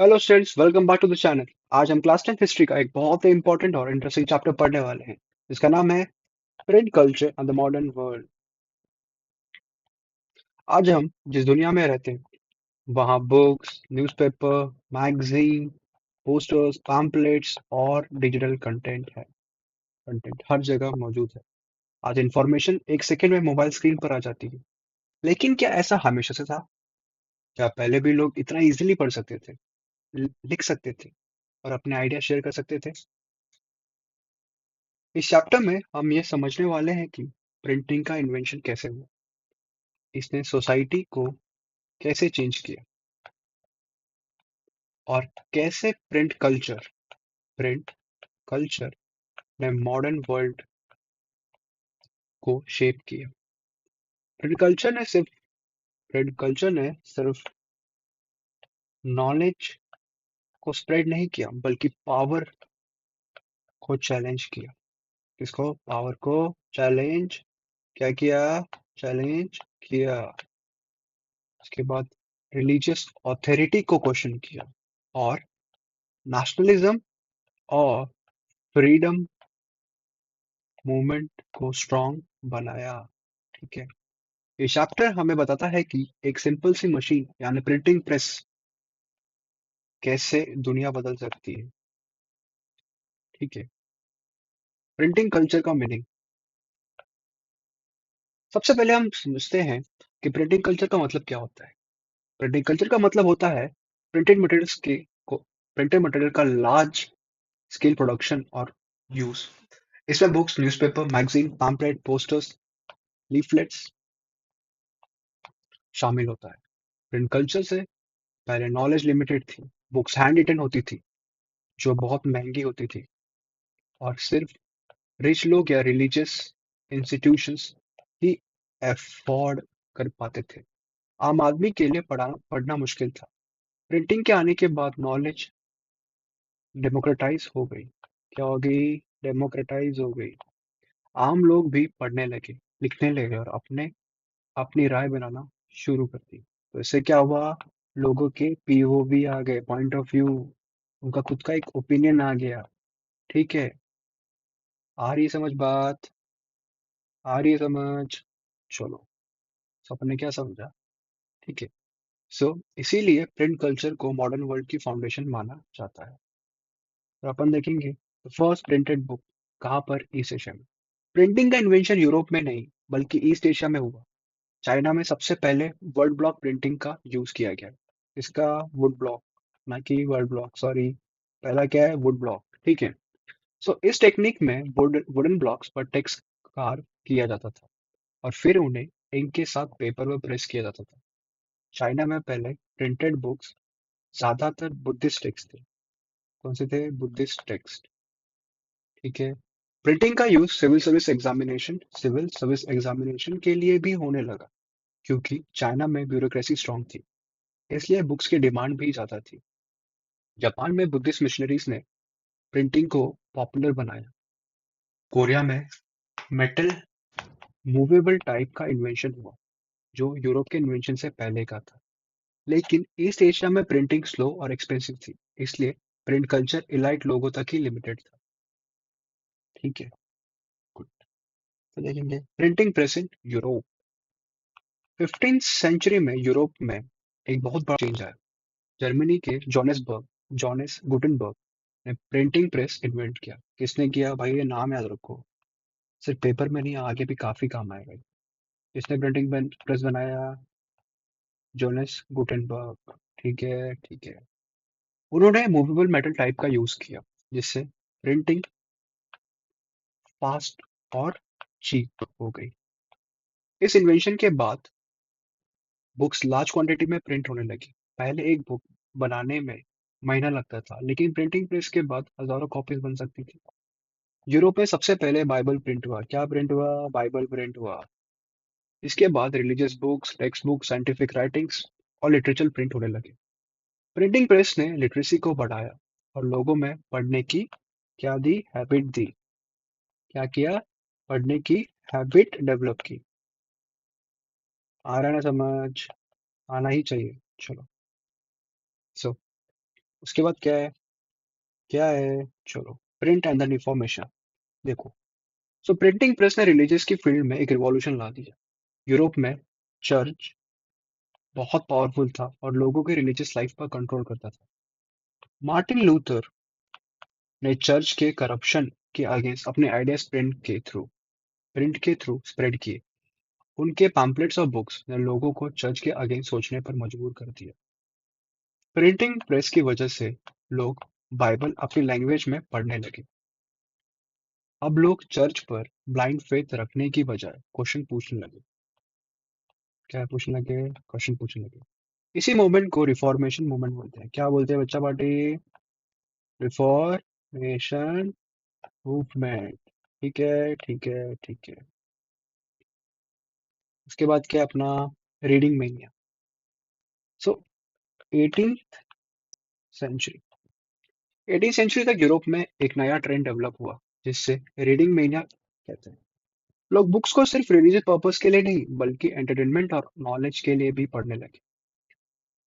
Hello students, welcome back to the channel. आज हम class 10 history का एक बहुत ही इंपॉर्टेंट और इंटरेस्टिंग चैप्टर पढ़ने वाले हैं, जिसका नाम है print culture and the modern world. आज हम जिस दुनिया में रहते हैं, वहाँ books, newspaper, magazine, posters, pamphlets और डिजिटल कंटेंट हर जगह मौजूद है। आज इंफॉर्मेशन एक सेकंड में मोबाइल स्क्रीन पर आ जाती है। लेकिन क्या ऐसा हमेशा से था? क्या पहले भी लोग इतना इजीली पढ़ सकते थे, लिख सकते थे और अपने आइडिया शेयर कर सकते थे? इस चैप्टर में हम ये समझने वाले हैं कि प्रिंटिंग का इन्वेंशन कैसे हुआ, इसने सोसाइटी को कैसे चेंज किया और कैसे प्रिंट कल्चर ने मॉडर्न वर्ल्ड को शेप किया। प्रिंट कल्चर ने सिर्फ प्रिंट कल्चर ने सिर्फ नॉलेज को स्प्रेड नहीं किया, बल्कि पावर को चैलेंज किया। किसको? पावर को चैलेंज क्या किया? चैलेंज किया। उसके बाद रिलीजियस ऑथोरिटी को क्वेश्चन किया और नेशनलिज्म और फ्रीडम मूवमेंट को स्ट्रांग बनाया। ठीक है। ये चैप्टर हमें बताता है कि एक सिंपल सी मशीन यानी प्रिंटिंग प्रेस कैसे दुनिया बदल सकती है। ठीक है। प्रिंटिंग कल्चर का मीनिंग। सबसे पहले हम समझते हैं कि प्रिंटिंग कल्चर का मतलब क्या होता है। प्रिंटिंग कल्चर का मतलब होता है प्रिंटेड मटेरियल्स के को प्रिंटेड मटेरियल का लार्ज स्केल प्रोडक्शन और यूज। इसमें books, newspaper, magazine, pamphlet, posters, leaflets शामिल होता है। प्रिंट कल्चर से पहले नॉलेज लिमिटेड थी। बुक्स हैंड रिटन होती थी, जो बहुत महंगी होती थी और सिर्फ रिच लोग या रिलीजियस इंस्टीट्यूशंस ही अफोर्ड कर पाते थे। आम आदमी के लिए पढ़ना मुश्किल था। प्रिंटिंग के आने के बाद नॉलेज डेमोक्रेटाइज हो गई। क्या हो गई? डेमोक्रेटाइज हो गई। आम लोग भी पढ़ने लगे, लिखने लगे और अपने अपनी राय बनाना शुरू कर दी। तो इससे क्या हुआ? लोगों के पीओवी आ गए, पॉइंट ऑफ व्यू। उनका खुद का एक ओपिनियन आ गया। ठीक है। आ रही है समझ बात? आ रही है समझ? चलो, सबने क्या समझा? ठीक है। सो इसीलिए प्रिंट कल्चर को मॉडर्न वर्ल्ड की फाउंडेशन माना जाता है। और अपन देखेंगे फर्स्ट प्रिंटेड बुक कहाँ पर? ईस्ट एशिया में। प्रिंटिंग का इन्वेंशन यूरोप में नहीं, बल्कि ईस्ट एशिया में हुआ। चाइना में सबसे पहले वर्ड ब्लॉक प्रिंटिंग का यूज किया गया। इसका वुड ब्लॉक, ना कि वर्ड ब्लॉक, सॉरी। पहला क्या है? Would block. ठीक है। सो इस टेक्निक में वुडन ब्लॉक्स पर टेक्स्ट कार्व किया जाता था और फिर उन्हें इंक के साथ पेपर पर प्रेस किया जाता था। चाइना में पहले प्रिंटेड बुक्स ज्यादातर बुद्धिस्ट टेक्स्ट थे। कौन से थे? Buddhist text. ठीक है। प्रिंटिंग का यूज सिविल सर्विस एग्जामिनेशन के लिए भी होने लगा, क्योंकि चाइना में ब्यूरोक्रेसी स्ट्रांग थी, इसलिए बुक्स की डिमांड भी ज्यादा थी। जापान में बुद्धिस्ट मिशनरीज ने प्रिंटिंग को पॉपुलर बनाया। कोरिया में मेटल मूवेबल टाइप का इन्वेंशन हुआ, जो यूरोप के इन्वेंशन से पहले का था। लेकिन ईस्ट एशिया में प्रिंटिंग स्लो और एक्सपेंसिव थी, इसलिए प्रिंट कल्चर इलाइट लोगों तक ही लिमिटेड था। ठीक है। good। तो देखेंगे printing press in Europe. 15th century में यूरोप में एक बहुत बड़ा चेंज आया। जर्मनी के जोनेस गुटेनबर्ग ने प्रिंटिंग प्रेस इन्वेंट किया। किसने किया भाई? ये नाम याद रखो। सिर्फ पेपर में नहीं, आगे भी काफी काम आएगा। किसने प्रिंटिंग प्रेस बनाया? Jones Gutenberg. ठीक है, ठीक है। उन्होंने मूवेबल मेटल टाइप का यूज किया, जिससे प्रिंटिंग फास्ट और चीप हो गई। इस इन्वेंशन के बाद बुक्स लार्ज क्वांटिटी में प्रिंट होने लगी। पहले एक बुक बनाने में महीना लगता था, लेकिन प्रिंटिंग प्रेस के बाद हजारों कॉपीज बन सकती थी। यूरोप में सबसे पहले बाइबल प्रिंट हुआ। क्या प्रिंट हुआ? बाइबल प्रिंट हुआ। इसके बाद religious books, text books, scientific writings और लिटरेचर प्रिंट होने लगे। प्रिंटिंग प्रेस ने लिटरेसी को बढ़ाया और लोगों में पढ़ने की क्या दी? हैबिट दी। क्या किया? पढ़ने की हैबिट डेवलप की। आ रहा है ना समझ? आना ही चाहिए। चलो। सो उसके बाद क्या है, चलो, प्रिंट एंड द इंफॉर्मेशन। देखो, सो प्रिंटिंग प्रेस ने रिलीजियस की फील्ड में एक रिवॉल्यूशन ला दिया। यूरोप में चर्च बहुत पावरफुल था और लोगों के रिलीजियस लाइफ पर कंट्रोल करता था। मार्टिन लूथर ने चर्च के करप्शन के अगेंस्ट अपने आइडियाज प्रिंट के थ्रू स्प्रेड किए। उनके पैम्पलेट्स और बुक्स ने लोगों को चर्च के अगेंस्ट सोचने पर मजबूर कर दिया। प्रिंटिंग प्रेस की वजह से लोग बाइबल अपनी लैंग्वेज में पढ़ने लगे। अब लोग चर्च पर ब्लाइंड फेथ रखने की बजाय क्वेश्चन पूछने लगे। क्या पूछने लगे? क्वेश्चन पूछने लगे। इसी मूवमेंट को रिफॉर्मेशन मूवमेंट बोलते हैं। क्या बोलते हैं बच्चा पार्टी? Reformation movement. ठीक है, ठीक है, ठीक है। उसके बाद क्या अपना रीडिंग मेनिया। सो 18th सेंचुरी 18th सेंचुरी तक यूरोप में एक नया ट्रेंड डेवलप हुआ जिससे रीडिंग मेनिया कहते हैं। लोग बुक्स को सिर्फ रिलीजियस पर्पस के लिए नहीं बल्कि एंटरटेनमेंट और नॉलेज के लिए भी पढ़ने लगे।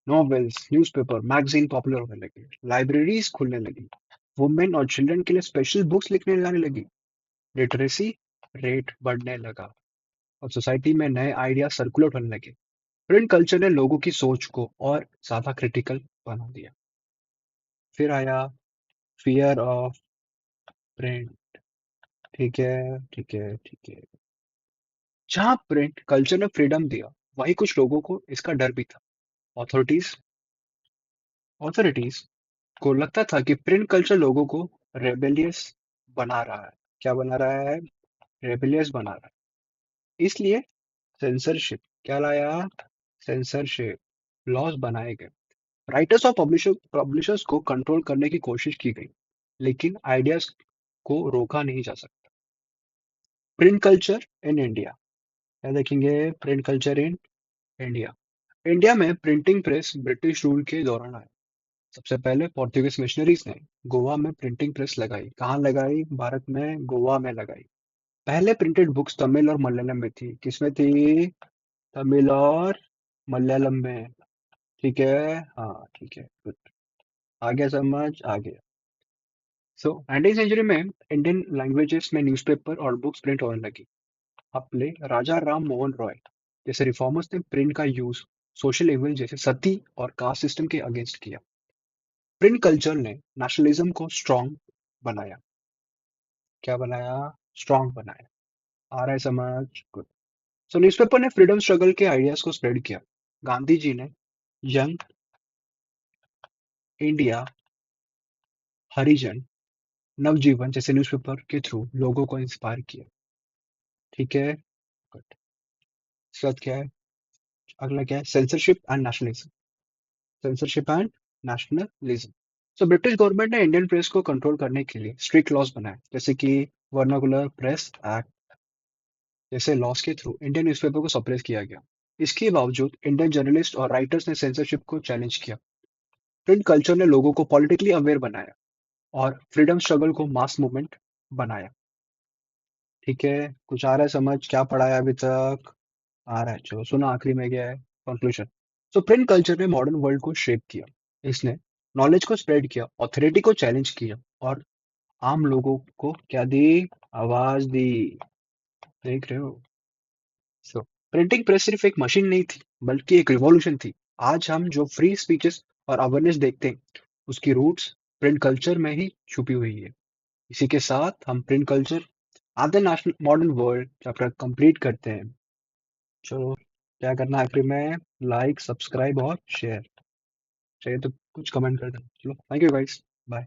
नॉवेल्स, न्यूज़पेपर, मैगजीन पॉपुलर होने लगे। लाइब्रेरीज खुलने लगी। वुमेन और चिल्ड्रन के लिए स्पेशल बुक्स लिखने जाने लगी। लिटरेसी रेट बढ़ने लगा और सोसाइटी में नए आइडिया सर्कुलेट होने लगे। प्रिंट कल्चर ने लोगों की सोच को और ज्यादा क्रिटिकल बना दिया। फिर आया फियर ऑफ प्रिंट। ठीक है, ठीक है, ठीक है। जहां प्रिंट कल्चर ने फ्रीडम दिया, वहीं कुछ लोगों को इसका डर भी था। ऑथोरिटीज ऑथोरिटीज को लगता था कि प्रिंट कल्चर लोगों को रेबेलियस बना रहा है। क्या बना रहा है? रेबेलियस बना रहा है। इसलिए सेंसरशिप क्या लाया? सेंसरशिप लॉज बनाए गए। राइटर्स और पब्लिशर्स को कंट्रोल करने की कोशिश की गई, लेकिन आइडियाज को रोका नहीं जा सकता। Print culture in India. क्या देखेंगे? Print culture in India. India में प्रिंटिंग प्रेस ब्रिटिश रूल के दौरान आया। सबसे पहले पोर्तुगीज मिशनरीज ने गोवा में प्रिंटिंग प्रेस लगाई। कहाँ लगाई? भारत में गोवा में लगाई। पहले प्रिंटेड बुक्स तमिल और मलयालम में थी। किसमें थी? तमिल और मलयालम में। ठीक है, हाँ, ठीक है, गुड। आ गया समझ? आ गया। सो 19th सेंचुरी में इंडियन लैंग्वेजेस में न्यूज़पेपर और बुक्स प्रिंट होने लगी। अपने राजा राम मोहन रॉय जैसे रिफॉर्मर्स ने प्रिंट का यूज सोशल इविल जैसे सती और कास्ट सिस्टम के अगेंस्ट किया। प्रिंट कल्चर ने नेशनलिज्म को स्ट्रांग बनाया। क्या बनाया? स्ट्रांग बनाया। आ रहा है समझ? गुड। सो न्यूज़पेपर ने फ्रीडम स्ट्रगल के आइडियाज को स्प्रेड किया। गांधी जी ने यंग इंडिया, हरिजन, नवजीवन जैसे न्यूज़पेपर के थ्रू लोगों को इंस्पायर किया। ठीक है, गुड। इसके बाद क्या है? अगला क्या है? Censorship and nationalism. Censorship and nationalism. So British government ने इंडियन प्रेस को कंट्रोल करने के लिए स्ट्रिक्ट लॉज बनाए, जैसे कि वर्नाकुलर प्रेस एक्ट जैसे लॉज के थ्रू इंडियन न्यूज़पेपर को सप्रेस किया गया। इसके बावजूद इंडियन जर्नलिस्ट और राइटर्स ने सेंसरशिप को चैलेंज किया। प्रिंट कल्चर ने लोगों को पॉलिटिकली अवेयर बनाया और फ्रीडम स्ट्रगल को मास मूवमेंट बनाया। ठीक है, कुछ आ रहा है समझ? क्या पढ़ा है अभी तक? आ रहा है, चलो सुनो आखिरी में क्या है कंक्लूजन। सो प्रिंट कल्चर ने मॉडर्न वर्ल्ड को शेप किया। इसने नॉलेज को स्प्रेड किया, ऑथोरिटी को चैलेंज किया और आम लोगों को क्या दी? आवाज दी। देख रहे हो? सो प्रिंटिंग प्रेस सिर्फ एक मशीन नहीं थी बल्कि एक रिवॉल्यूशन थी। आज हम जो फ्री स्पीचेस और अवेयरनेस देखते हैं उसकी रूट्स प्रिंट कल्चर में ही छुपी हुई है। इसी के साथ हम प्रिंट कल्चर आधे national modern world chapter complete करते हैं। चलो, क्या करना है आखिर में? लाइक, सब्सक्राइब और शेयर। चाहिए तो कुछ कमेंट कर देना। चलो, थैंक यू गाइस। बाय।